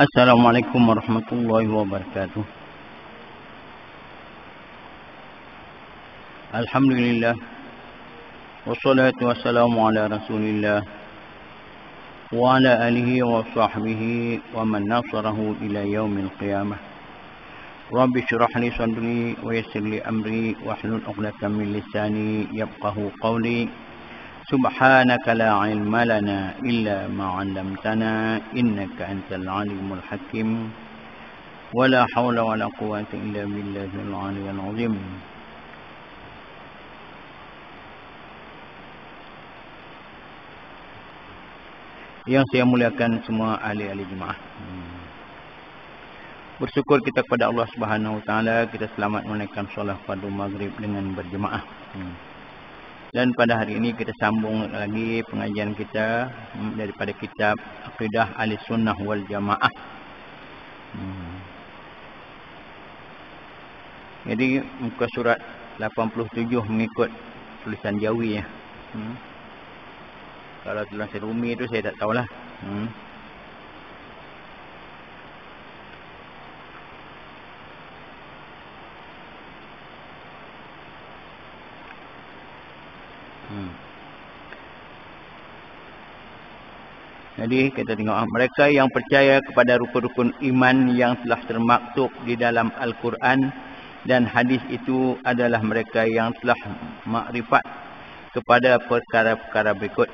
Assalamualaikum warahmatullahi wabarakatuh. Alhamdulillah, wassalatu wassalamu ala rasulillah wa ala alihi wa sahbihi wa man nasarahu ila yaumil qiyamah. Rabbi syrah li sadri wa yassir li amri wahlul 'uqdatam min lisani yafqahu qawli. Subhanaka la ilma lana illa ma 'allamtana innaka antal alimul hakim. Wala haula wala quwwata illa billahil aliyyil azim. Yang saya muliakan semua ahli-ahli jemaah. Bersyukur kita kepada Allah Subhanahu wa taala, kita selamat menunaikan solat fardu maghrib dengan berjemaah. Dan pada hari ini kita sambung lagi pengajian kita daripada kitab Aqidah Ahlussunnah wal Jamaah. Jadi muka surat 87 mengikut tulisan Jawi ya. Kalau tulisan Rumi itu saya tak tahulah. Jadi kita tengok mereka yang percaya kepada rukun-rukun iman yang telah termaktub di dalam Al-Quran dan hadis itu adalah mereka yang telah makrifat kepada perkara-perkara berikut.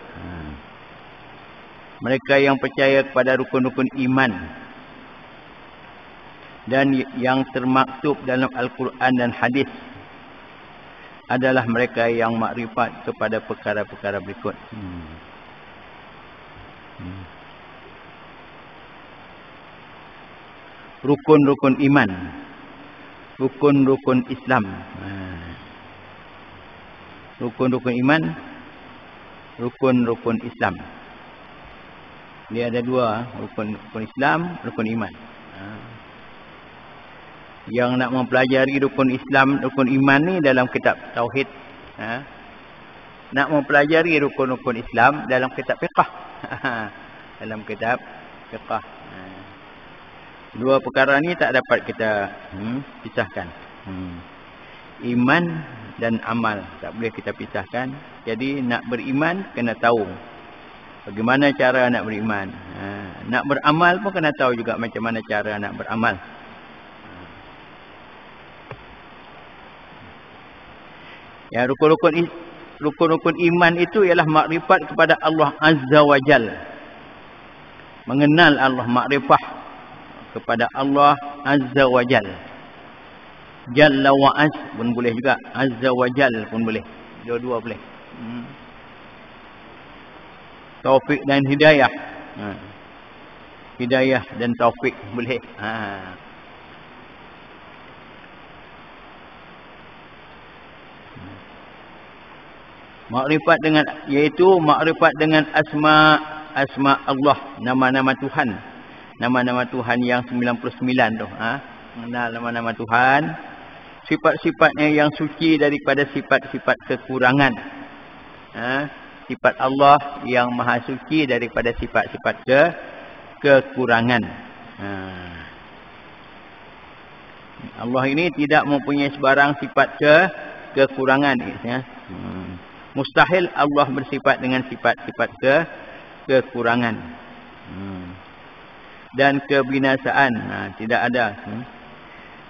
Mereka yang percaya kepada rukun-rukun iman dan yang termaktub dalam Al-Quran dan hadis adalah mereka yang makrifat kepada perkara-perkara berikut. Rukun-rukun iman, rukun-rukun Islam. Rukun-rukun iman, rukun-rukun Islam. Dia ada dua, rukun Islam, rukun iman. Yang nak mempelajari rukun Islam, rukun iman ni dalam kitab tauhid. Nak mempelajari rukun-rukun Islam dalam kitab fiqh. Dalam kitab fiqh. Dua perkara ni tak dapat kita pisahkan. Iman dan amal tak boleh kita pisahkan. Jadi nak beriman kena tahu bagaimana cara nak beriman. Nak beramal pun kena tahu juga macam mana cara nak beramal. Ya, rukun-rukun iman itu ialah makrifat kepada Allah Azza wa Jalla. Mengenal Allah, makrifah kepada Allah Azza wa Jalla. Jalla wa Az pun boleh juga, Azza wa Jalla pun boleh. Dua-dua boleh. Taufik dan hidayah. Hidayah dan taufik boleh. Makrifat dengan, iaitu makrifat dengan asma Allah, nama-nama Tuhan. Nama-nama Tuhan yang 99 tu. Mengenal nama-nama Tuhan. Sifat-sifatnya yang suci daripada sifat-sifat kekurangan. Sifat Allah yang maha suci daripada sifat-sifat kekurangan. Allah ini tidak mempunyai sebarang sifat kekurangan. Mustahil Allah bersifat dengan sifat-sifat kekurangan. Dan kebinasaan. Tidak ada.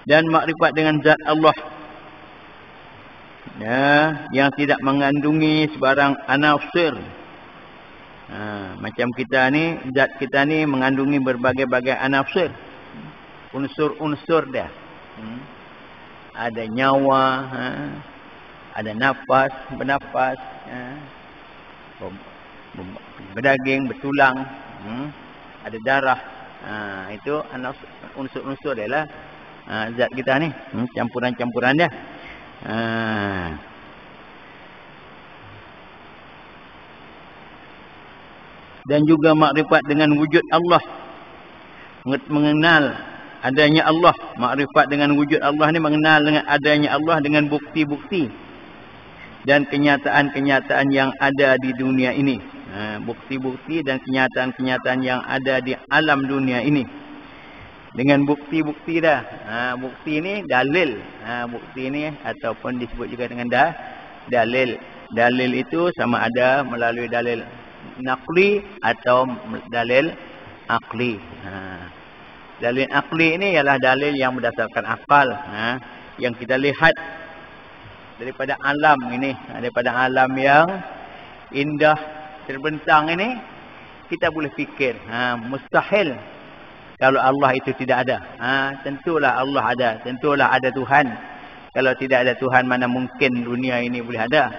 Dan makrifat dengan zat Allah. Yang tidak mengandungi sebarang anafsir. Macam kita ni, zat kita ni mengandungi berbagai-bagai anafsir. Unsur-unsur dia. Ada nyawa. Ada nafas, bernafas. Berdaging, bertulang. Ada darah. Itu unsur-unsur dia lah. Zat kita ni. Campuran-campuran dia. Dan juga makrifat dengan wujud Allah. Mengenal adanya Allah. Makrifat dengan wujud Allah ni mengenal dengan adanya Allah dengan bukti-bukti dan kenyataan-kenyataan yang ada di dunia ini. Bukti-bukti dan kenyataan-kenyataan yang ada di alam dunia ini. Dengan bukti-bukti dah. Bukti ni dalil. Bukti ni ataupun disebut juga dengan dalil. Dalil itu sama ada melalui dalil naqli atau dalil akli. Dalil akli ini ialah dalil yang berdasarkan akal. Yang kita lihat daripada alam ini, daripada alam yang indah terbentang ini, kita boleh fikir mustahil kalau Allah itu tidak ada. Tentulah Allah ada, tentulah ada Tuhan. Kalau tidak ada Tuhan, mana mungkin dunia ini boleh ada.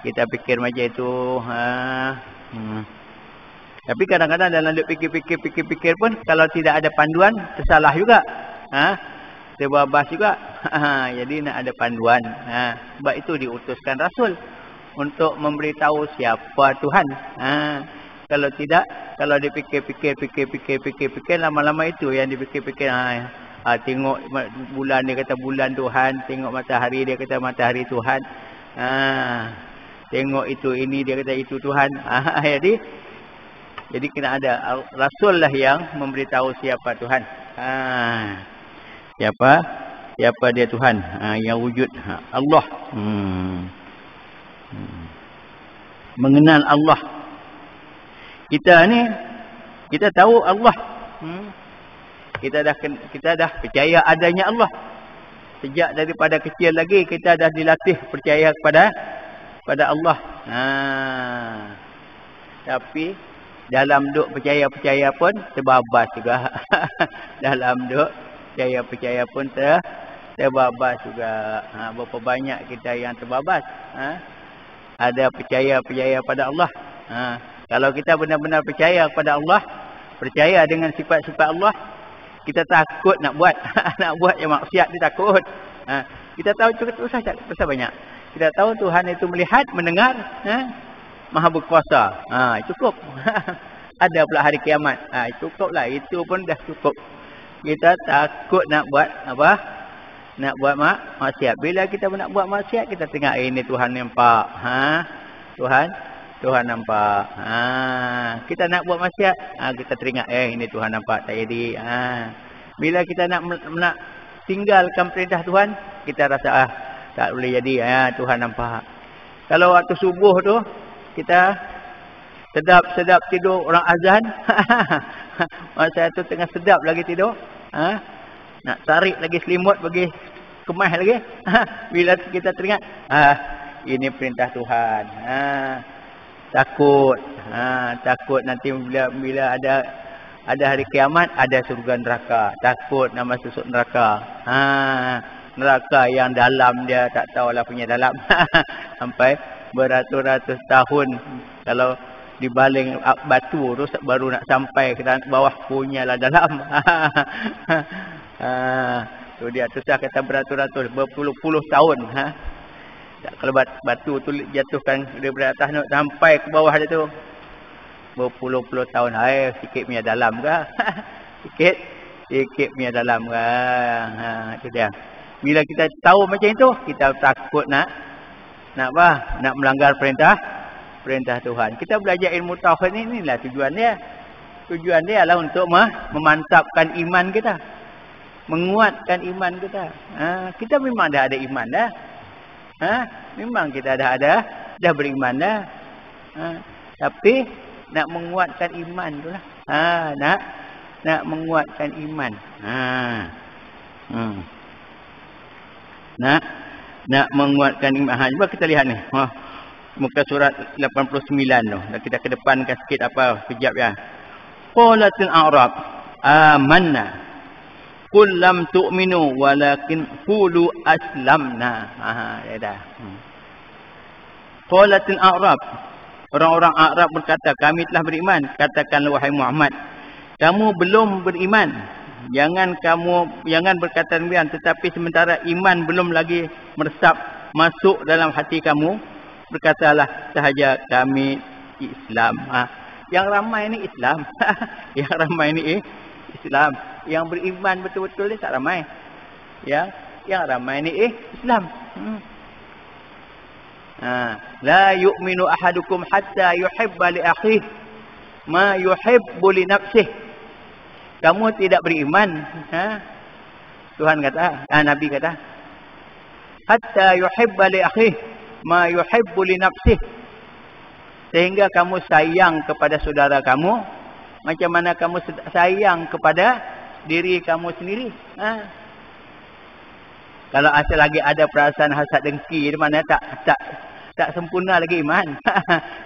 Kita fikir macam itu. Tapi kadang-kadang dalam duk fikir pun, kalau tidak ada panduan, tersalah juga. Terbabas juga. Jadi nak ada panduan. Sebab itu diutuskan Rasul untuk memberitahu siapa Tuhan. Kalau tidak, kalau dipikir-pikir, lama-lama itu yang dipikir-pikir. Tengok bulan, dia kata bulan Tuhan. Tengok matahari, dia kata matahari Tuhan. Tengok itu, ini, dia kata itu Tuhan. Jadi kena ada Rasul lah yang memberitahu siapa Tuhan. Siapa dia Tuhan. Yang wujud Allah. Mengenal Allah. Kita ni, kita tahu Allah. Kita dah percaya adanya Allah. Sejak daripada kecil lagi kita dah dilatih percaya kepada Allah. Tapi dalam duk percaya pun terbabas juga. Dalam duk percaya pun terbabas juga. Berapa banyak kita yang terbabas. Ada percaya pada Allah. Kalau kita benar-benar percaya kepada Allah, percaya dengan sifat-sifat Allah, kita takut nak buat. Nak buat yang maksiat dia takut. Kita tahu cukup usah banyak. Kita tahu Tuhan itu melihat, mendengar, Maha berkuasa. Cukup. Ada pula hari kiamat. Cukuplah. Itu pun dah cukup. Kita takut nak buat apa? Nak buat maksiat. Bila kita nak buat maksiat, kita tengok ini Tuhan nampak. Tuhan nampak. Kita nak buat maksiat, kita teringat ini Tuhan nampak tak jadi. Bila kita nak tinggalkan perintah Tuhan, kita rasa tak boleh jadi. Tuhan nampak. Kalau waktu subuh tu kita sedap tidur orang azan. Masa tu tengah sedap lagi tidur. Nak tarik lagi selimut bagi kemas lagi. Bila kita teringat, ini perintah Tuhan. Takut nanti bila ada hari kiamat, ada surga neraka. Takut nak masuk neraka. Neraka yang dalam dia tak tahulah punya dalam. Sampai beratus-ratus tahun kalau dibaling batu tu baru nak sampai ke bawah punyalah dalam. Tu dia tu saya kata beratus-ratus, berpuluh-puluh tahun. Kalau batu tu jatuhkan daripada atas nak sampai ke bawah dia tu berpuluh-puluh tahun. Sikit punya dalam ke? Sikit punya dalam ke? Itu dia. Bila kita tahu macam itu, kita takut nak apa? Nak melanggar perintah Tuhan. Kita belajar ilmu tauhid ni, inilah tujuan dia. Tujuan dia adalah untuk memantapkan iman kita. Menguatkan iman kita. Kita memang dah ada iman dah. Memang kita dah beriman dah. Tapi nak menguatkan iman tu lah. Nak menguatkan iman. Nak menguatkan iman. Cuba kita lihat ni. Muka surat 89 tu. Kita kedepankan sikit apa sekejap ya. Qalatil a'rab amanna qul lam tu'minu walakin qulu aslamna. Dah. Qalatil a'rab, orang-orang Arab berkata, kami telah beriman. Katakanlah wahai Muhammad, kamu belum beriman. Jangan berkata demikian, tetapi sementara iman belum lagi meresap masuk dalam hati kamu, berkatalah sahaja kami Islam. Yang ramai ni Islam. Yang ramai ni Islam. Yang beriman betul-betul ni tak ramai. Yang ramai ni Islam. La yu'minu ahadukum hatta yuhibba li akhihi ma yuhibbu li nafsihi. Kamu tidak beriman, Tuhan kata, Nabi kata, hatta yuhibba li akhihi ma yuhibbu li nafsihi. Sehingga kamu sayang kepada saudara kamu macam mana kamu sayang kepada diri kamu sendiri. Kalau asal lagi ada perasaan hasad dengki, di mana tak sempurna lagi iman.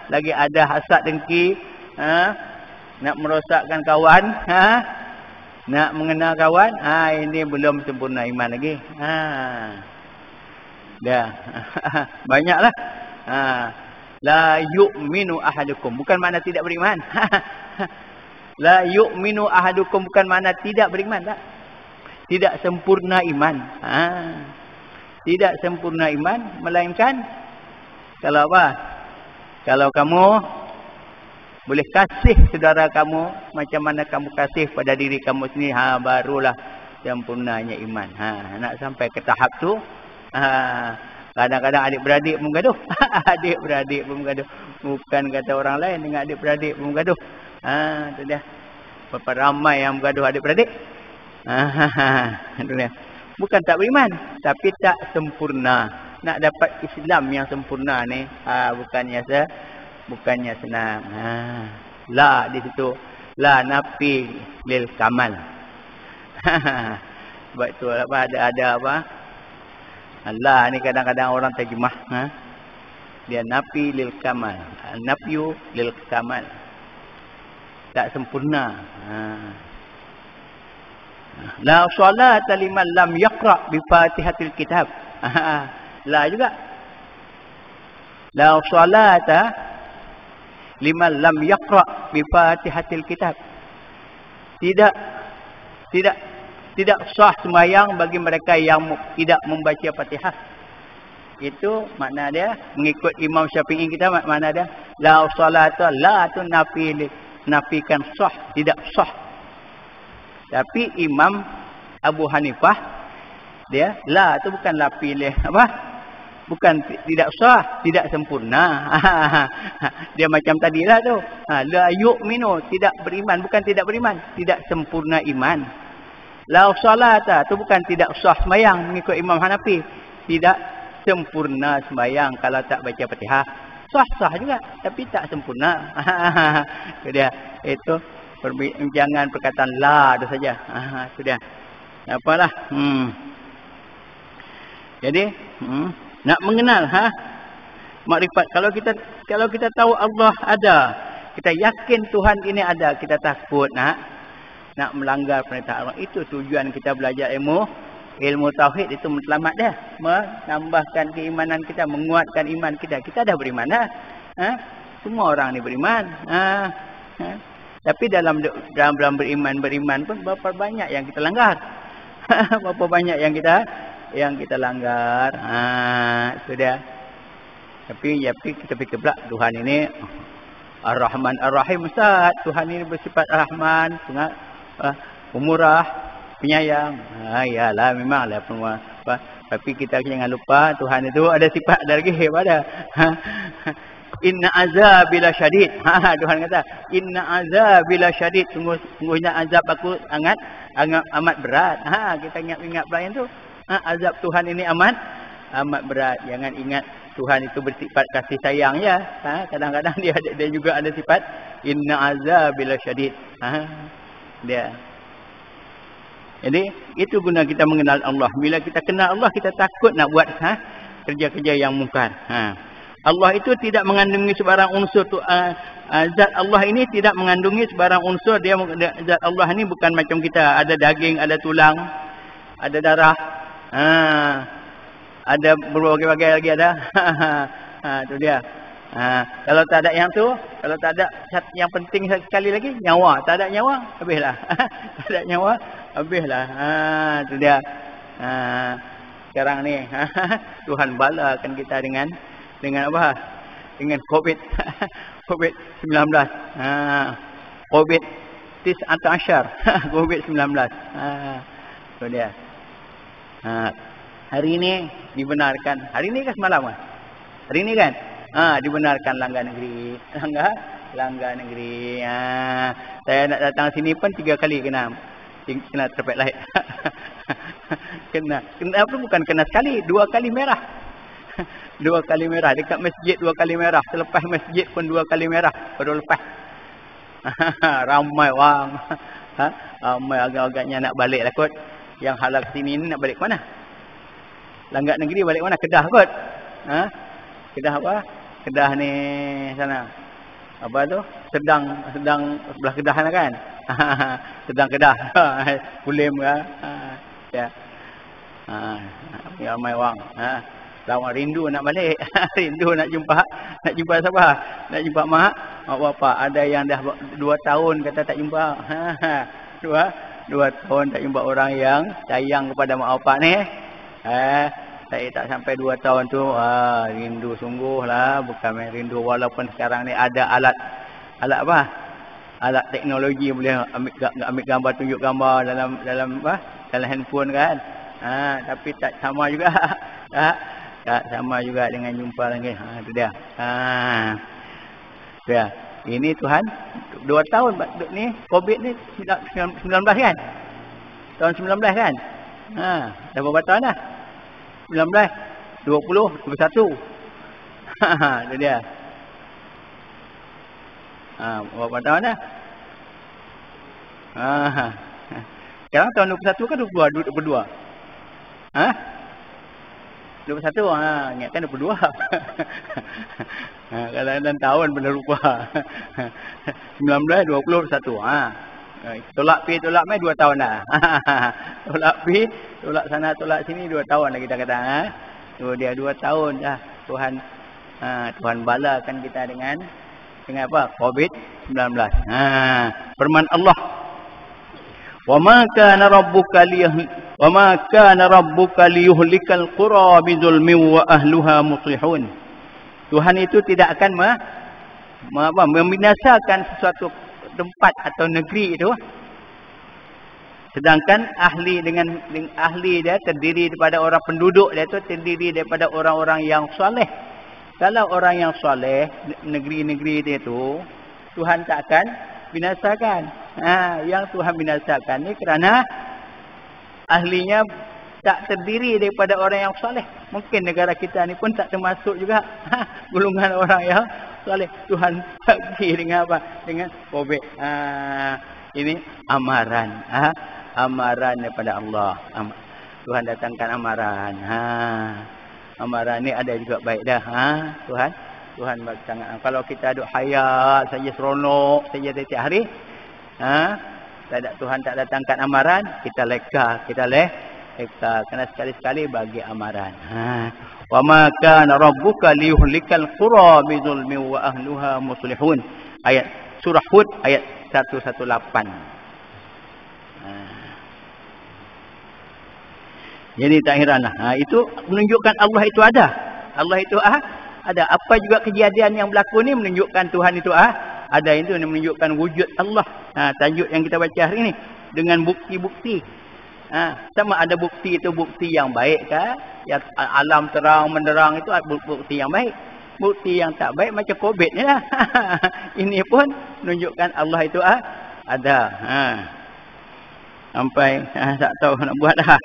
Lagi ada hasad dengki, nak merosakkan kawan, nak mengenal kawan, ini belum sempurna iman lagi. Dah. Banyaklah. La yu'minu ahadukum, bukan makna tidak beriman. La yu'minu ahadukum bukan makna tidak beriman, tak. Tidak sempurna iman. Tidak sempurna iman, melainkan kalau apa? Kalau kamu boleh kasih saudara kamu macam mana kamu kasih pada diri kamu sendiri, barulah sempurnanya iman. Nak sampai ke tahap tu, kadang-kadang adik-beradik pun gaduh. Adik-beradik pun gaduh. Bukan kata orang lain, dengan adik-beradik pun gaduh. Tu dia. Berapa ramai yang bergaduh adik-beradik. Bukan tak beriman, tapi tak sempurna. Nak dapat Islam yang sempurna ni, bukannya senang. La di situ, la nafi lil kamal. Sebab itu apa ada apa? Allah ni kadang-kadang orang terjemah, dia nafi lil kamal, nafyu lil kamal, tak sempurna. La salata liman lam yaqra bi Fatihatil Kitab. La juga. La salata liman lam yaqra bi Fatihatil Kitab. Tidak sah sembahyang bagi mereka yang tidak membaca Fatihah. Itu makna dia mengikut Imam Syafi'i kita, makna dia la salata, la tu nafikan sah, tidak sah. Tapi Imam Abu Hanifah, dia la tu bukan la pilih apa? Bukan tidak sah, tidak sempurna. Dia macam tadilah tu. La yu'minu, tidak beriman, bukan tidak beriman, tidak sempurna iman. La salata tu bukan tidak sah sembahyang mengikut Imam Hanafi, tidak sempurna sembahyang kalau tak baca Fatihah. Sah-sah juga tapi tak sempurna. Dia itu perbincangan perkataan la tu saja. Sudah. Apalah. Jadi, nak mengenal makrifat. Kalau kita tahu Allah ada, kita yakin Tuhan ini ada, kita takut nak melanggar perintah Allah. Itu tujuan kita belajar ilmu tauhid, itu selamat dia. Menambahkan keimanan kita, menguatkan iman kita. Kita dah beriman dah. Semua orang ni beriman. Tapi dalam beriman pun berapa banyak yang kita langgar. Berapa banyak yang kita langgar. Sudah. Tapi kita fikir pula Tuhan ini Ar-Rahman Ar-Rahim, Ustaz. Tuhan ini bersifat Rahman, pemurah, penyayang. Iyalah, memanglah pemurah. Tapi kita jangan lupa Tuhan itu ada sifat ada lagi pada. Inna azabila syadid. Tuhan kata, inna azabila syadid. Sungguhnya azab aku amat berat. Kita ingat pula yang tu. Azab Tuhan ini amat berat. Jangan ingat Tuhan itu bersifat kasih sayang ya. Kadang-kadang dia juga ada sifat inna azabila syadid. Dia. Jadi itu guna kita mengenal Allah. Bila kita kenal Allah, kita takut nak buat kerja-kerja yang mungkar. Allah itu tidak mengandungi sebarang unsur tu. Zat Allah ini tidak mengandungi sebarang unsur. Zat Allah ini bukan macam kita. Ada daging, ada tulang, ada darah, ada berbagai-bagai lagi ada. Itu dia. Kalau tak ada yang tu, kalau tak ada yang penting sekali lagi, nyawa. Tak ada nyawa, habislah. Tak ada nyawa, habislah. Itu dia. Sekarang ni Tuhan balakan kita dengan apa? Dengan COVID. COVID-19. COVID COVID-19. Itu dia. Hari ini dibenarkan. Hari ini kan semalam kan? Hari ini kan? Dibenarkan langgar negeri. Langgar negeri. Saya nak datang sini pun 3 kali kena traffic light. Kena apa, bukan kena sekali, 2 kali merah. 2 kali merah dekat masjid, 2 kali merah. Selepas masjid pun 2 kali merah baru lepas. Ramai orang. Ramai agak-agaknya nak balik lah kot. Yang halal sini ni nak balik ke mana? Langgar negeri balik mana? Kedah kot. Kedah apa? Kedah ni sana. Apa tu? Sedang sebelah Kedah sana kan? Sedang Kedah. Pulim kan? Ya. Ramai orang. Lawan rindu nak balik. Rindu nak jumpa siapa? Nak jumpa mak bapak. Ada yang dah 2 tahun kata tak jumpa. 2 tahun tak jumpa orang yang sayang kepada mak bapak ni. Saya tak sampai 2 tahun tu. Rindu sungguh lah. Bukan main rindu. Walaupun sekarang ni ada alat apa? Alat teknologi boleh ambil gambar, tunjuk gambar dalam handphone kan. Tapi tak sama juga. Tak sama juga dengan jumpa lagi. Itu dia. Ya. Ini Tuhan 2 tahun ni COVID ni 19 kan? Tahun 19 kan? Dah berapa tahun dah? 19, 20, 21. Itu dia. Berapa tahun dah? Sekarang tahun 21 ke 22? 21, ingatkan 22. Kalau 6 tahun benar lupa. 19, 20, 21. Tolak pi, tolak mai 2 tahun dah. Tolak pi, tolak sana, tolak sini 2 tahun dah kita kata. Tu dia 2 tahun dah. Tuhan balakan kita dengan apa? COVID-19. Firman Allah. Wa ma kana rabbuka liyuhlikal qura bizulmin wa ahluha muslihun. Tuhan itu tidak akan membinasakan sesuatu tempat atau negeri itu sedangkan ahli dia terdiri daripada orang penduduk dia itu terdiri daripada orang-orang yang soleh. Kalau orang yang soleh, negeri-negeri itu Tuhan tak akan binasakan. Yang Tuhan binasakan ni kerana ahlinya tak terdiri daripada orang yang soleh. Mungkin negara kita ni pun tak termasuk juga golongan orang yang soleh. Tuhan pergi dengan apa? Dengan COVID. Ini amaran. Amaran daripada Allah. Tuhan datangkan amaran. Amaran ni ada juga baik dah. Tuhan bagi sangat. Kalau kita duk hayat saja, seronok saja setiap hari, Tuhan tak datangkan amaran, kita leka. Kena sekali-sekali bagi amaran. Wa ma kana rabbuka liyuhlikal qura bizulmin wa ahluha muslihun. Ayat surah Hud ayat 118. Jadi tak heranlah. Itu menunjukkan Allah itu ada. Allah itu ada. Apa juga kejadian yang berlaku ni menunjukkan Tuhan itu ada. Itu menunjukkan wujud Allah. Tajuk yang kita baca hari ini dengan bukti-bukti. Sama ada bukti itu bukti yang baik kah? Yang alam terang menderang itu bukti yang baik. Bukti yang tak baik macam COVID ni lah. Ini pun menunjukkan Allah itu ada. Sampai tak tahu nak buat dah.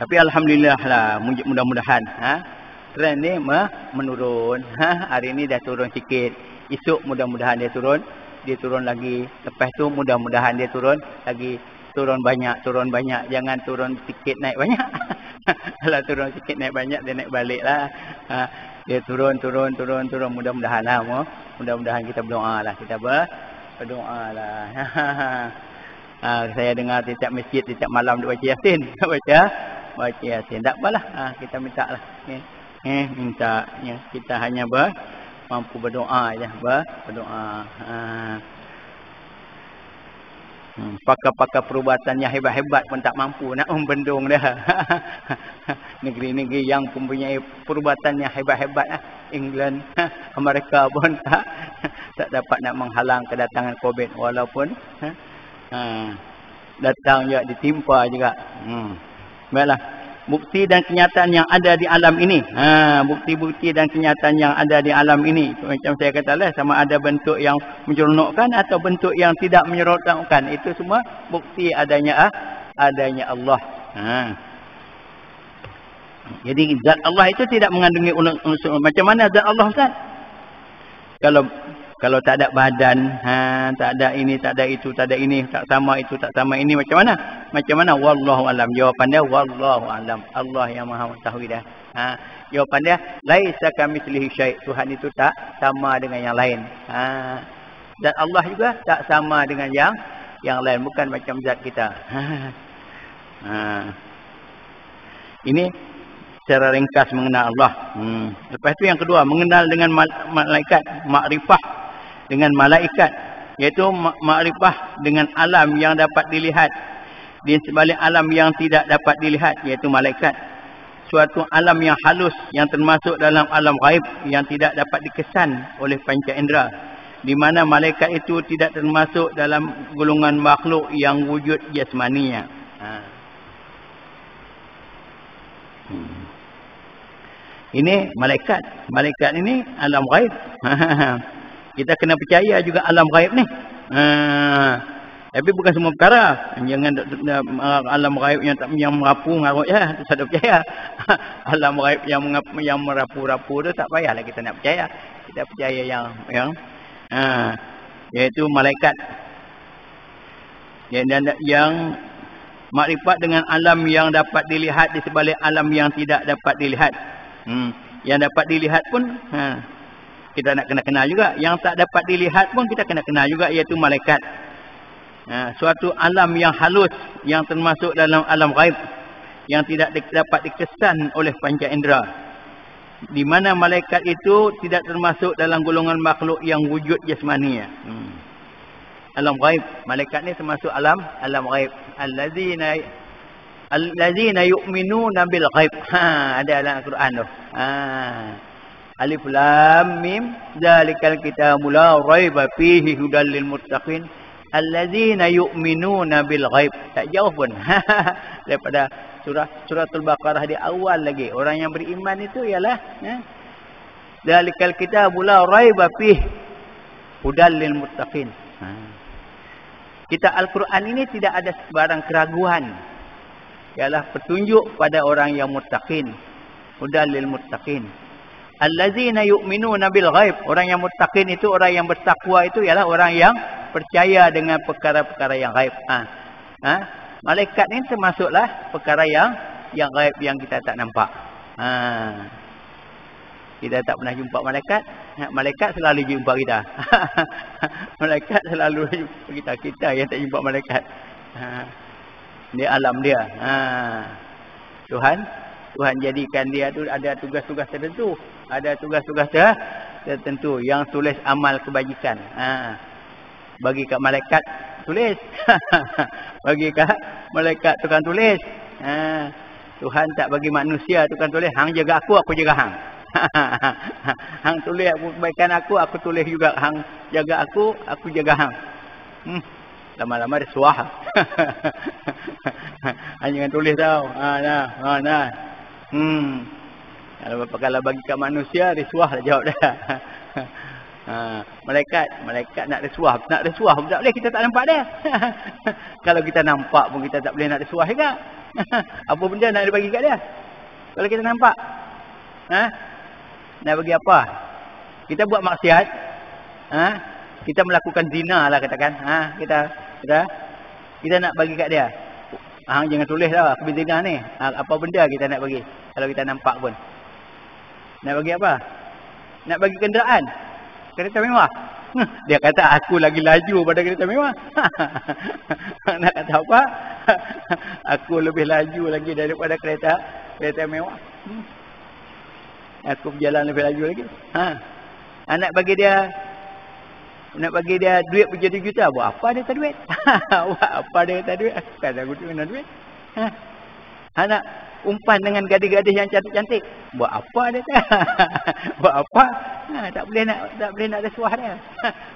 Tapi alhamdulillah lah, mudah-mudahan trend ni menurun. Hari ni dah turun sikit. Esok mudah-mudahan dia turun lagi. Lepas tu mudah-mudahan dia turun lagi. Turun banyak. Jangan turun sikit naik banyak. Kalau turun sikit naik banyak dia naik balik lah. Dia turun. Mudah-mudahan lah. Mudah-mudahan kita berdoa lah. Kita berdoa lah. Saya dengar setiap masjid, setiap malam dia baca Yasin. Baca Yasin. Tak apalah. Kita minta lah. Minta. Kita hanya mampu berdoa je. Berdoa. Pakar-pakar perubatan yang hebat-hebat pun tak mampu nak membendung dah. Negeri-negeri yang mempunyai perubatan yang hebat-hebat England, Amerika pun tak dapat nak menghalang kedatangan COVID walaupun datang juga ditimpa juga. Baiklah. Bukti dan kenyataan yang ada di alam ini. Bukti-bukti dan kenyataan yang ada di alam ini. Macam saya kata lah, sama ada bentuk yang menyeronokkan atau bentuk yang tidak menyeronokkan. Itu semua bukti adanya Allah. Jadi zat Allah itu tidak mengandungi unsur. Macam mana zat Allah, Ustaz? Kalau tak ada badan, tak ada ini, tak ada itu, tak ada ini, tak sama itu, tak sama ini, macam mana? Macam mana? Wallahu alam. Jawapan dia wallahu alam. Allah yang Maha mengetahui dah. Jawapan dia laisa kamitslihi syai'. Tuhan itu tak sama dengan yang lain. Dan Allah juga tak sama dengan yang lain, bukan macam zat kita. Ini secara ringkas mengenal Allah. Lepas itu yang kedua, mengenal dengan malaikat, makrifah dengan malaikat, iaitu makrifah dengan alam yang dapat dilihat di sebalik alam yang tidak dapat dilihat, iaitu malaikat. Suatu alam yang halus yang termasuk dalam alam ghaib yang tidak dapat dikesan oleh panca indera, di mana malaikat itu tidak termasuk dalam golongan makhluk yang wujud jasmaninya. Ini malaikat. Malaikat ini alam ghaib. Kita kena percaya juga alam ghaib ni. Tapi bukan semua perkara. Jangan alam ghaib yang merapu ngarut je, tu tak percaya. Alam ghaib yang merapu-rapu tu tak payahlah kita nak percaya. Kita percaya yang iaitu malaikat. Yang makrifat dengan alam yang dapat dilihat di sebalik alam yang tidak dapat dilihat. Yang dapat dilihat pun kita nak kena kenal juga. Yang tak dapat dilihat pun kita kena kenal juga, iaitu malaikat. Suatu alam yang halus yang termasuk dalam alam ghaib yang tidak dapat dikesan oleh panca indera, di mana malaikat itu tidak termasuk dalam golongan makhluk yang wujud jasmani. Alam ghaib, malaikat ni termasuk alam ghaib. Allazina yu'minuna bil ghaib. Ada dalam Al-Quran tu. Alif lam mim zalikal kitabul la raiba fihi hudal lil muttaqin allazina yu'minuna bil ghaib. Tak jauh pun daripada suratul Baqarah di awal lagi. Orang yang beriman itu ialah zalikal kitabul la raiba fihi hudal lil muttaqin. Kita Al-Quran ini tidak ada sebarang keraguan. Ialah petunjuk pada orang yang muttaqin. Hudal lil muttaqin. Allazina yu'minuna bil ghaib. Orang yang muttaqin itu, orang yang bertakwa itu ialah orang yang percaya dengan perkara-perkara yang ghaib. Malaikat ni termasuklah perkara yang ghaib yang kita tak nampak. Kita tak pernah jumpa malaikat. Malaikat selalu jumpa kita. Malaikat selalu jumpa kita. Kita yang tak jumpa malaikat. Dia alam dia. Tuhan jadikan dia tu ada tugas-tugas tertentu. Ada tugas-tugas tertentu yang tulis amal kebajikan. Bagi kat malaikat tulis. Bagi kat malaikat tukang tulis. Tuhan tak bagi manusia tukang tulis. Hang jaga aku jaga hang. Hang tulis kebaikan aku tulis juga. Hang jaga aku jaga hang. Lama-lama risuah. Jangan tulis tau. Kalau bagi kat manusia, risuah lah jawab dia. Malaikat nak risuah. Nak risuah pun tak boleh, kita tak nampak dia. Kalau kita nampak pun kita tak boleh nak risuah juga. Apa benda nak bagi kat dia? Kalau kita nampak. Nak bagi apa? Kita buat maksiat. Kita melakukan zina lah katakan. Kita nak bagi kat dia. Jangan tulis lah aku berzina ni. Apa benda kita nak bagi? Kalau kita nampak pun. Nak bagi apa? Nak bagi kenderaan. Kereta mewah. Dia kata aku lagi laju pada kereta mewah. Nak kata apa? Aku lebih laju lagi daripada kereta mewah. Aku berjalan lebih laju lagi. Nak bagi dia duit berjuta-juta. Buat apa dia tak duit? Buat apa dia tak duit? Aku kata aku kena duit. umpan dengan gadis-gadis yang cantik-cantik. Buat apa dia tak? Buat apa? Tak boleh nak rasuah dia.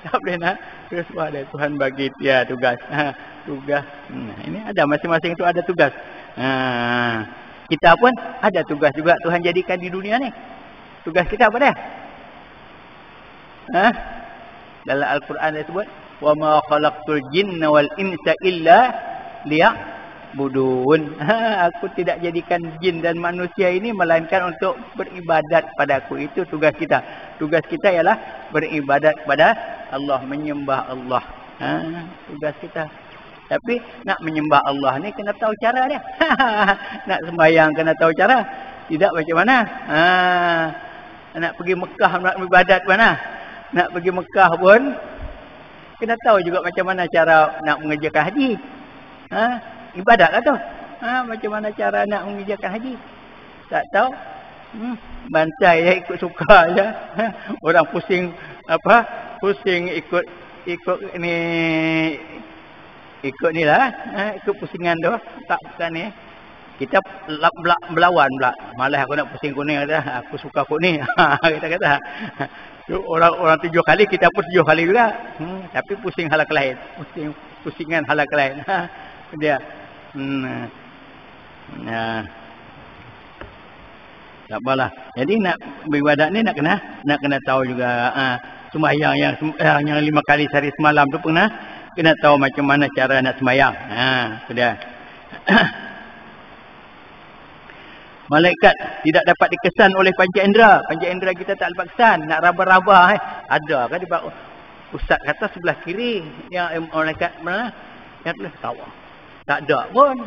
Tak boleh nak rasuah dia. Tuhan bagi dia tugas. Tugas. Ini ada masing-masing itu ada tugas. Kita pun ada tugas juga Tuhan jadikan di dunia ni. Tugas kita apa dia? Dalam Al-Quran dia sebut, wa ma khalaqtul jinna wal insa illa liya'budun. Aku tidak jadikan jin dan manusia ini melainkan untuk beribadat pada aku. Itu tugas kita. Tugas kita ialah beribadat pada Allah, menyembah Allah. Tugas kita. Tapi nak menyembah Allah ni kena tahu cara dia. Nak sembahyang kena tahu cara. Tidak macam mana? Nak pergi Mekah nak beribadat mana? Nak pergi Mekah pun kena tahu juga macam mana cara nak mengerjakan haji. Ibadatlah tu. Macam mana cara nak mengerjakan haji? Tak tahu. Bantai je, ikut suka je. Orang pusing pusing ikut ni, ikut ni lah. Ikut pusingan tu. Tak bukan ni. Kita melawan pula. Malah aku nak pusing kuning kata. Aku suka kuning. Kita kata. Orang 7 kali, kita pun 7 kali juga. Tapi pusing halak lain. Pusingan halak lain. Dia. Tak apalah. Jadi nak beribadat ni nak kena tahu juga. Sembahyang yang 5 kali sehari semalam tu kena tahu macam mana cara nak sembahyang. Itu dia. Malaikat tidak dapat dikesan oleh panca indera. Panca indera kita tak dapat kesan. Nak raba-raba. Ada kan di ustaz kata sebelah kiri. Yang malaikat mana? Yang tulis tahu. Tak ada pun.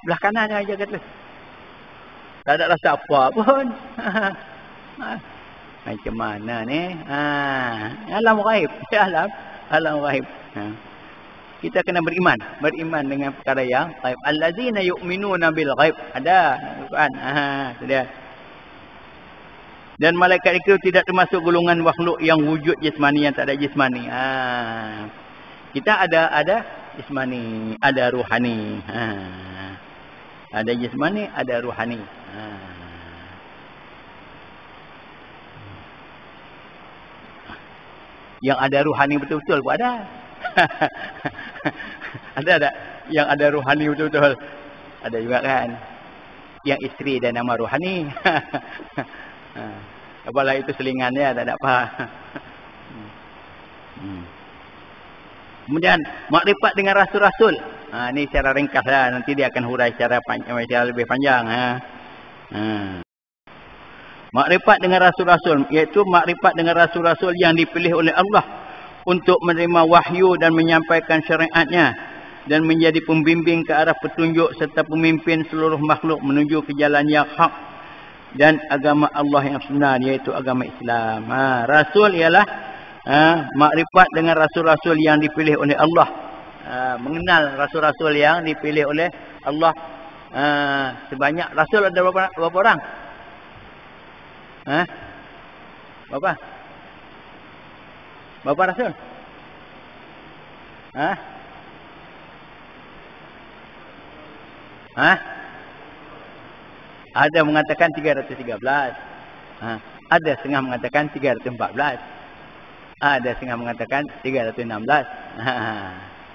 Belah kanan aja kata. Tak ada rasa apa pun. Macam mana ni? Alam ghaib. Alam ghaib. Kita kena beriman dengan perkara yang ghaib. Allazina yu'minuna bil ghaib. Ada Quran. Itu dia. Dan malaikat itu tidak termasuk golongan makhluk yang wujud jasmani, yang tak ada jasmani. Kita ada jasmani, ada ruhani. Ada jasmani, ada ruhani. Yang ada ruhani betul-betul pun ada. Ada yang ada ruhani betul-betul. Ada juga kan. Yang isteri dan nama ruhani. Apalah itu selingan dia, tak ada apa. Kemudian makrifat dengan rasul-rasul. Ini secara ringkas lah. Nanti dia akan hurai secara lebih panjang. Makrifat dengan rasul-rasul, iaitu makrifat dengan rasul-rasul yang dipilih oleh Allah untuk menerima wahyu dan menyampaikan syariatnya dan menjadi pembimbing ke arah petunjuk serta pemimpin seluruh makhluk menuju ke jalan yang hak dan agama Allah yang benar, iaitu agama Islam. Rasul ialah makrifat dengan rasul-rasul yang dipilih oleh Allah. Mengenal rasul-rasul yang dipilih oleh Allah. Sebanyak rasul ada berapa orang? Berapa? Berapa rasul? Ada mengatakan 313. Ada setengah mengatakan 314. Ada setengah mengatakan 316.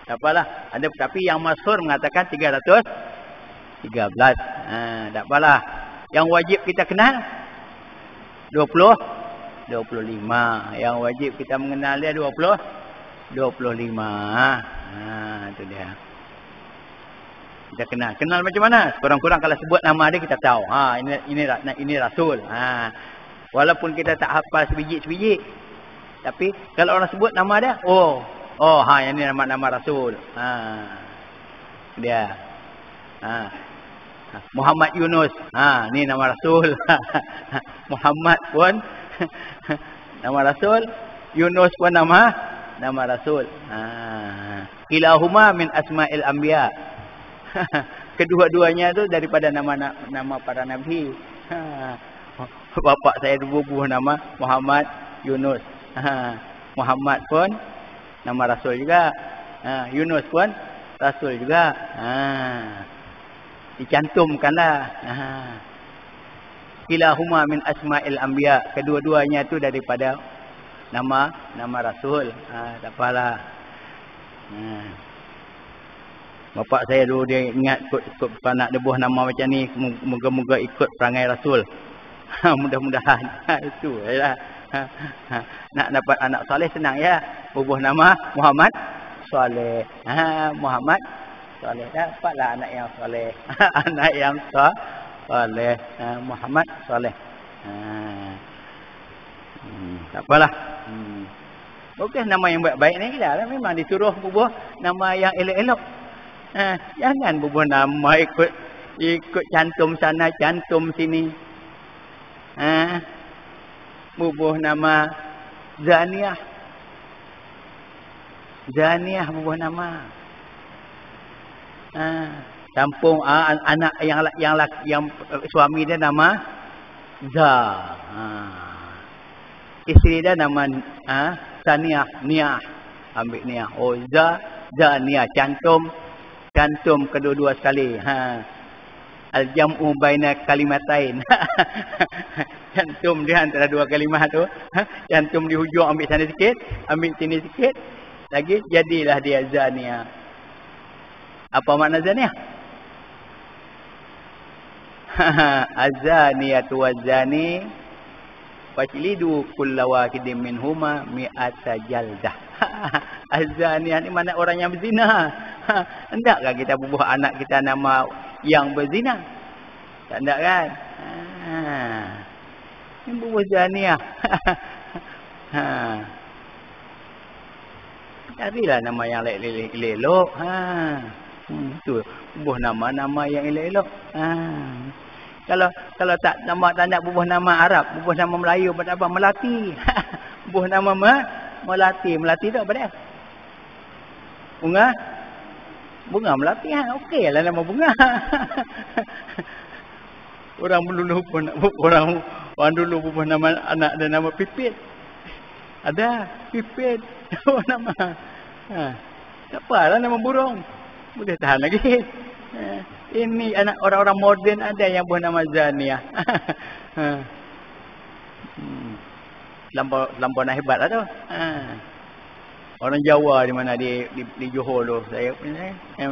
Tak apalah. Ada tapi yang masyhur mengatakan 313. Tak apalah. Yang wajib kita kenal 25. Yang wajib kita mengenal dia 25. Itu dia. Kita kenal macam mana? Kurang-kurang kalau sebut nama dia kita tahu. Ini rasul. Walaupun kita tak hafal sebiji-sebiji. Tapi kalau orang sebut nama dia, yang ini nama rasul. Dia. Muhammad Yunus. Ni nama rasul. Muhammad pun nama rasul. Yunus pun nama rasul. Kilahuma min asma'il anbiya. Kedua-duanya tu daripada nama para nabi. Bapak saya bubuh nama Muhammad Yunus. Muhammad pun nama rasul juga. Yunus pun rasul juga. Dicantumkanlah. Kilahuma min asma'il anbiya. Kedua-duanya tu daripada nama Rasul. Tak apalah. Bapak saya dulu dia ingat ikut nak debuh nama macam ni, moga-moga ikut perangai Rasul. Mudah-mudahan. Itu lah. Nak dapat anak soleh senang ya. Bubuh nama Muhammad Soleh. Muhammad Soleh. Dapatlah anak yang soleh. Anak yang soleh. Muhammad Soleh. Tak apalah. Bukan nama yang baik-baik ni lah. Memang disuruh bubuh nama yang elok-elok. Jangan bubuh nama ikut cantum sana, cantum sini. Bubuh nama Zaniah. Zaniah bubuh nama. Campung anak yang suami dia nama Za. Isteri dia nama Zaniah, Niah. Ambil Niah. Oh Zaniah, cantum kedua-dua sekali. Al-jam'u baina kalimatain. Cantum dia antara dua kalimah tu. Cantum di hujung, ambil sana sikit, ambil sini sikit. Lagi jadilah dia Zaniah. Apa makna Zaniah? Az-zaniyatu waz-zani fajlidu kulla wahidin minhuma mi'ata jaldah. Az-zaniyah ni mana orang yang berzina. Hendakkah kita bubuh anak kita nama yang berzina? Tak hendak kan? Ini bubuh Zaniah. Carilah nama yang elok-elok. Itu bubuh nama yang elok-elok. Kalau tak nak bubuh nama Arab, bubuh nama Melayu, apa Melati. Bubuh nama Melati. Melati tu apa dia? Bunga melati. Okeylah nama bunga. Orang dulu bubuh nama anak dan nama Pipit. Ada Pipit. Nama. Tak apalah nama burung. Boleh tahan lagi. Ini anak orang-orang moden ada yang buah nama Zaniah. Lampau nak hebat lah tu. Orang Jawa di mana di Johor tu. Saya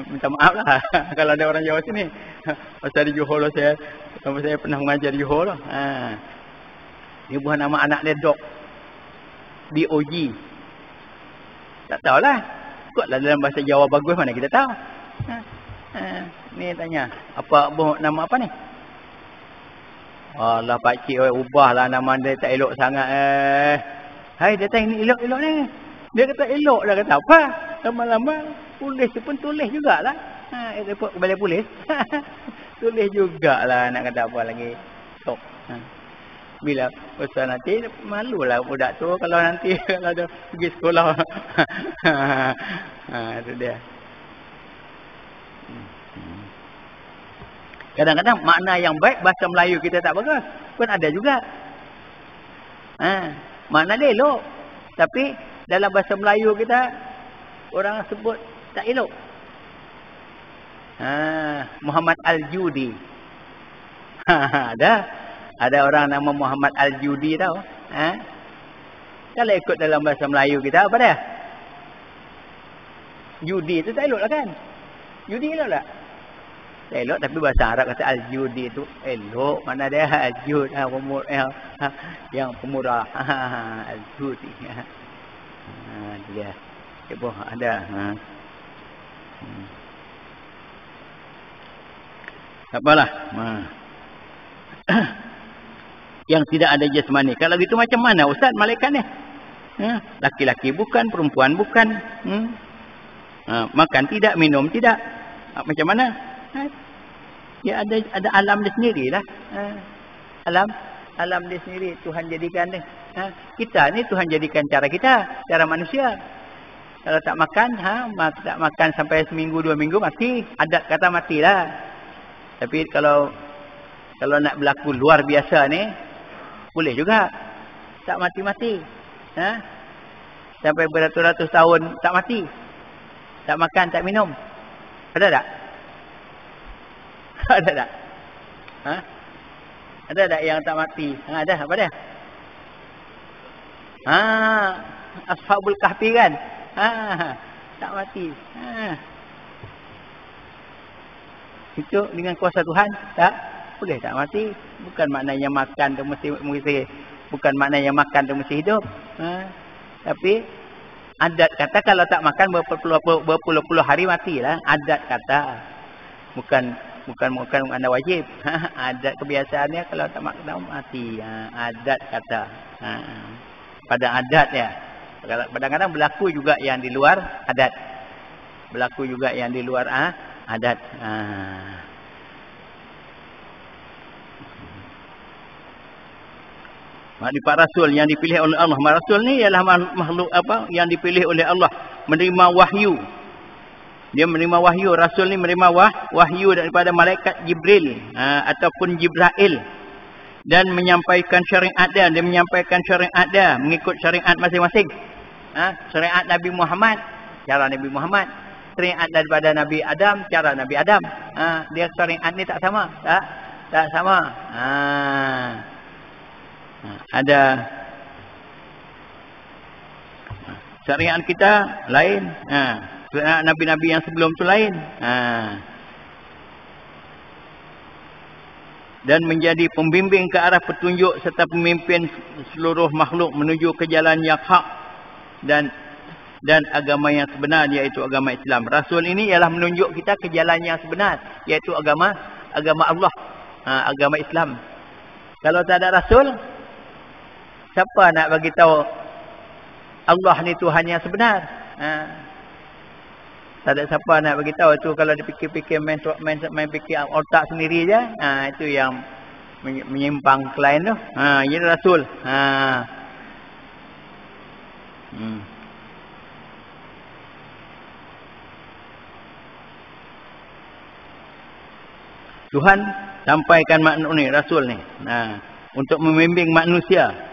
minta maaf lah kalau ada orang Jawa sini. Pasal di Johor tu saya pernah mengajar di Johor tu. Dia buah nama anak dia Dok. DOG. Tak tahulah. Kotlah dalam bahasa Jawa bagus mana kita tahu. Ni tanya, nama apa ni? Allah pak cik ubahlah nama dia, tak elok sangat. Hai dia tanya ni elok ni. Dia kata elok dah, kata apa? Lama-lama polis pun tulis jugalah. Report balai polis. Tulis jugalah nak kata apa lagi. Stop. Bila besar nanti malulah budak tu kalau nanti kalau dia pergi sekolah. Itu dia. Kadang-kadang makna yang baik bahasa Melayu kita tak bagus pun ada juga. Makna dia elok. Tapi dalam bahasa Melayu kita orang sebut tak elok. Muhammad Al-Judi. Ada orang nama Muhammad Al-Judi tau. Kalau ikut dalam bahasa Melayu kita apa dia? Judi tu tak elok lah kan? Judi elok tak? Tak elok, tapi bahasa Arab kata Al-Judi tu elok. Mana dia? Al-Jud. Yang pemurah. Al-Judi. Dia. Ada. Apalah. Yang tidak ada jasmani. Kalau gitu macam mana Ustaz malaikat ni? Laki-laki bukan, perempuan bukan. Makan tidak, minum tidak. Macam mana? Ya ada alam dia sendirilah. Alam dia sendiri Tuhan jadikan dia. Kita ni Tuhan jadikan cara kita, cara manusia. Kalau tak makan, tak makan sampai seminggu 2 minggu mati. Adat kata matilah. Tapi kalau nak berlaku luar biasa ni boleh juga. Tak mati-mati. Sampai beratus-ratus tahun tak mati. Tak makan, tak minum. Ada tak? Ada tak? Ha? Ada tak yang tak mati? Ada apa dia? Ashabul Kahfi kan? Tak mati. Itu dengan kuasa Tuhan tak boleh tak mati. Bukan maknanya makan tu mesti bukan maknanya makan tu mesti hidup. Tapi adat kata kalau tak makan berpuluh-puluh hari matilah. Adat kata. Bukan anda wajib. Adat kebiasaannya kalau tak makan mati. Adat kata. Pada adat ya. Kadang-kadang berlaku juga yang di luar adat. Berlaku juga yang di luar adat. Para rasul yang dipilih oleh Allah. Rasul ni ialah makhluk apa yang dipilih oleh Allah, menerima wahyu. Dia menerima wahyu. Rasul ni menerima wahyu daripada malaikat Jibril ataupun Jibrail, dan menyampaikan syariat dia. Dia menyampaikan syariat dia mengikut syariat masing-masing. Syariat Nabi Muhammad, cara Nabi Muhammad. Syariat daripada Nabi Adam, cara Nabi Adam. Dia syariat ni tak sama. Tak sama. Ada syariat kita lain. Syariat Nabi-Nabi yang sebelum tu lain. Dan menjadi pembimbing ke arah petunjuk serta pemimpin seluruh makhluk menuju ke jalan yang hak dan agama yang sebenar, iaitu agama Islam. Rasul ini ialah menunjuk kita ke jalan yang sebenar, iaitu agama Allah, agama Islam. Kalau tak ada Rasul, siapa nak bagi tahu Allah ni Tuhan yang sebenar? Tak ada siapa nak bagi tahu. Itu kalau dipikir-pikir main fikir otak sendiri je, itu yang menyimpang ke lain tu. Ini Rasul. Tuhan sampaikan makna ni, Rasul ni. Untuk membimbing manusia.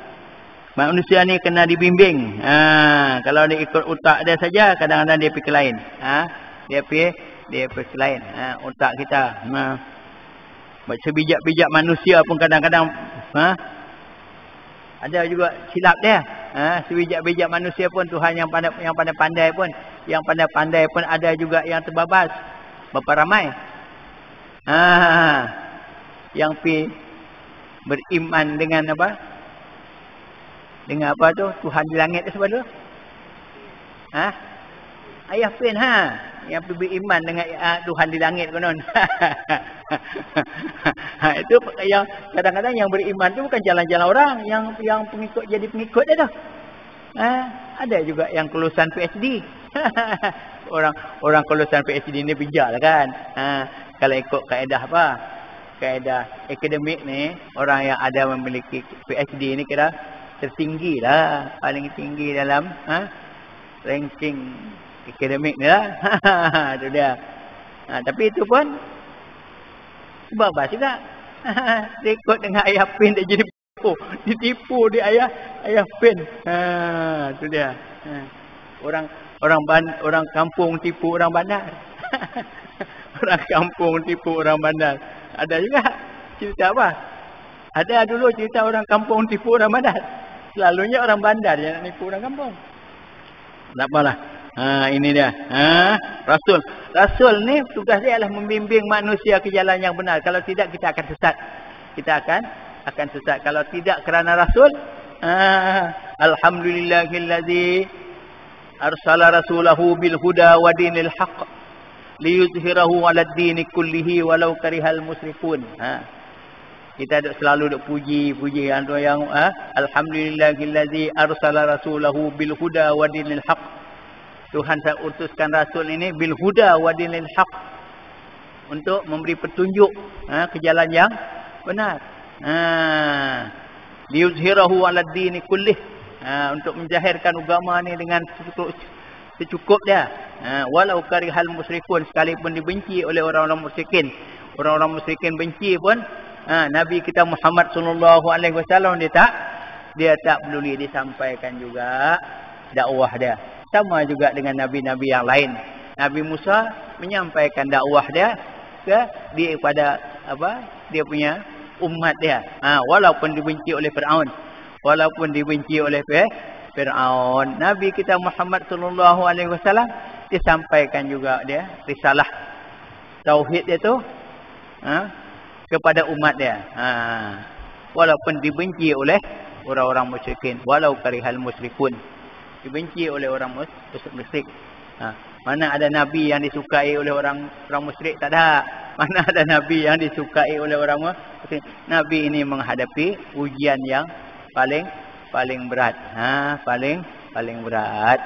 Manusia ni kena dibimbing. Kalau dia ikut otak dia saja, kadang-kadang dia pergi ke lain. Dia pergi ke lain. Otak kita. Sebijak-bijak manusia pun kadang-kadang ada juga silap dia. Sebijak-bijak manusia pun Tuhan yang pandai-pandai pun, yang pandai-pandai pun ada juga yang terbabas. Berapa ramai? Yang pergi beriman dengan apa? Dengan apa tu? Tuhan di langit tu sebab tu? Ayah Pin yang pergi beriman dengan Tuhan di langit konon. Itu yang kadang-kadang yang beriman tu bukan jalan-jalan orang, yang pengikut jadi pengikut dia tu. Ada juga yang kelulusan PhD. orang kelulusan PhD ni bijaklah kan. Kalau ikut kaedah apa? Kaedah akademik ni, orang yang ada memiliki PhD ni kira tertinggi lah, paling tinggi dalam ranking akademik ni lah. Itu dia. Tapi itu pun babas juga. Dia ikut dengan ayah Pin, dia jadi ditipu dia ayah Pin. Itu dia. Orang kampung tipu orang bandar. Orang kampung tipu orang bandar. Ada juga cerita apa? Ada dulu cerita orang kampung tipu orang bandar. Selalunya orang bandar yang nak nipu orang kampung. Tak apalah. Ini dia. Rasul. Rasul ni tugas dia adalah membimbing manusia ke jalan yang benar. Kalau tidak, kita akan sesat. Kita akan sesat. Kalau tidak kerana Rasul, alhamdulillahillazi arsala rasulahu bil huda wa dinil haqq liyuzhirahu 'alad dini kullihi walau karihal musyrikun. Kita selalu puji yang alhamdulillahillazi arsala rasulahu bil huda wa dinil haqq. Tuhan saya utuskan rasul ini bil huda wa dinil haqq, untuk memberi petunjuk ke jalan yang benar. Liyuzhirahu 'alad dini kullih, untuk menjahirkan agama ni dengan secukup dia. Walau karihal musyrikun, sekalipun dibenci oleh orang-orang musyrikin. Orang-orang musyrikin benci pun, Nabi kita Muhammad sallallahu alaihi wasallam dia tak peduli, disampaikan juga dakwah dia. Sama juga dengan nabi-nabi yang lain. Nabi Musa menyampaikan dakwah dia ke dia pada apa? Dia punya umat dia. Walaupun dibenci oleh Firaun. Walaupun dibenci oleh Firaun, Nabi kita Muhammad sallallahu alaihi wasallam disampaikan juga dia risalah tauhid dia tu kepada umat dia. Walaupun dibenci oleh orang-orang musyrikin, walau karihal musyrikun. Dibenci oleh orang musyrik. Mana ada nabi yang disukai oleh orang musyrik? Tak ada. Mana ada nabi yang disukai oleh orang musyrik? Nabi ini menghadapi ujian yang paling berat. Paling berat.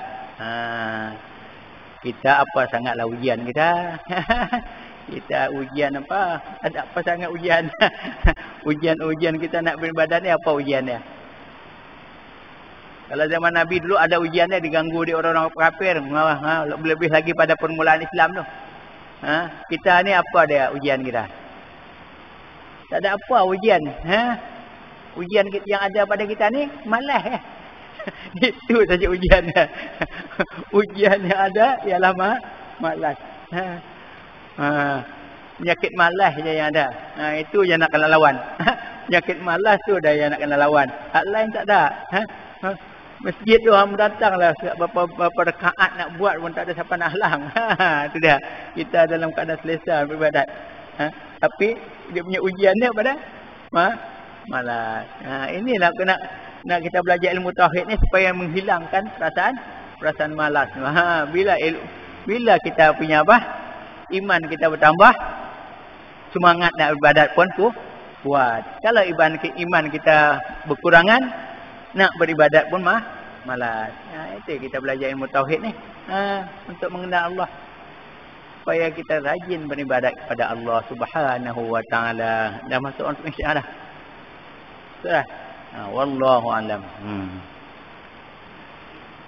Kita apa sangatlah ujian kita. Kita ujian apa? Ada apa sangat ujian? Ujian kita nak beribadat ni apa ujiannya? Kalau zaman Nabi dulu ada ujiannya, diganggu di orang-orang kafir. Lebih lagi pada permulaan Islam tu. Kita ni apa dia ujian kita? Tak ada apa ujian. Ujian yang ada pada kita ni malas. Itu saja ujiannya. Ujian yang ada ialah malas. Penyakit malas je yang ada. Itu yang nak kena lawan. Penyakit malas tu dah yang nak kena lawan. Hak lain tak ada. Masjid tu orang datanglah berapa rakaat nak buat pun tak ada siapa nak halang. Itu dia. Kita dalam keadaan selesa beribadat. Tapi dia punya ujian dia pada malas. Inilah nak kita belajar ilmu tauhid ni supaya menghilangkan perasaan malas. Bila kita punya iman kita bertambah, semangat nak beribadat pun kuat. Kalau iman kita berkurangan, nak beribadat pun malas. Itu kita belajar ilmu tauhid ni. Untuk mengenal Allah. Supaya kita rajin beribadat kepada Allah Subhanahu wa taala. Dah masuk untuk insya-Allah. Sudah. Wallahu alam.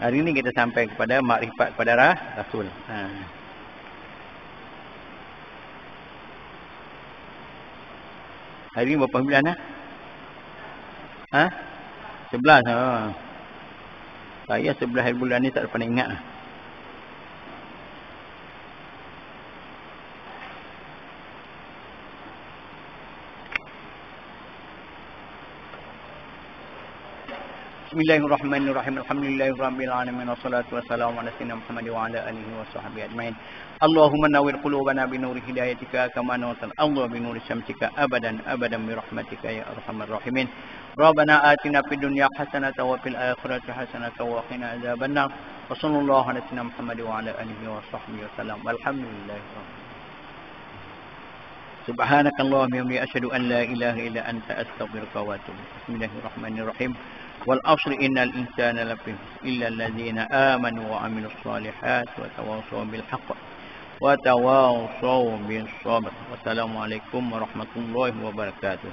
Hari ini kita sampai kepada makrifat kepada Rasul. Hari ini berapa bulan 11. Saya 11 hari bulan ni tak pernah ingat. Bismillahirrahmanirrahim. Alhamdulillahirabbil alamin wassalatu wassalamu ala sayyidina Muhammad wa ala alihi washabbihi ajmain. Allahumma nawwir qulubana bi nuri hidayatika kama nawwartal ardha bi nuri syamsika abadan bi rahmatika ya arhamar rahimin. Rabbana atina fid dunya hasanatan wa fil akhirati hasanatan wa qina adzabannar. Wa sallallahu ala sayyidina Muhammad wa ala alihi washabbihi wasallam. Walhamdulillah. Subhanakallahumma wa bihamdika asyhadu an la ilaha illa anta astaghfiruka wa atubu ilaik. Bismillahirrahmanirrahim. والعصر إن الإنسان لفي إلا الذين آمنوا وعملوا الصالحات وتواصوا بالحق وتواصوا بالصبر. والسلام عليكم ورحمة الله وبركاته.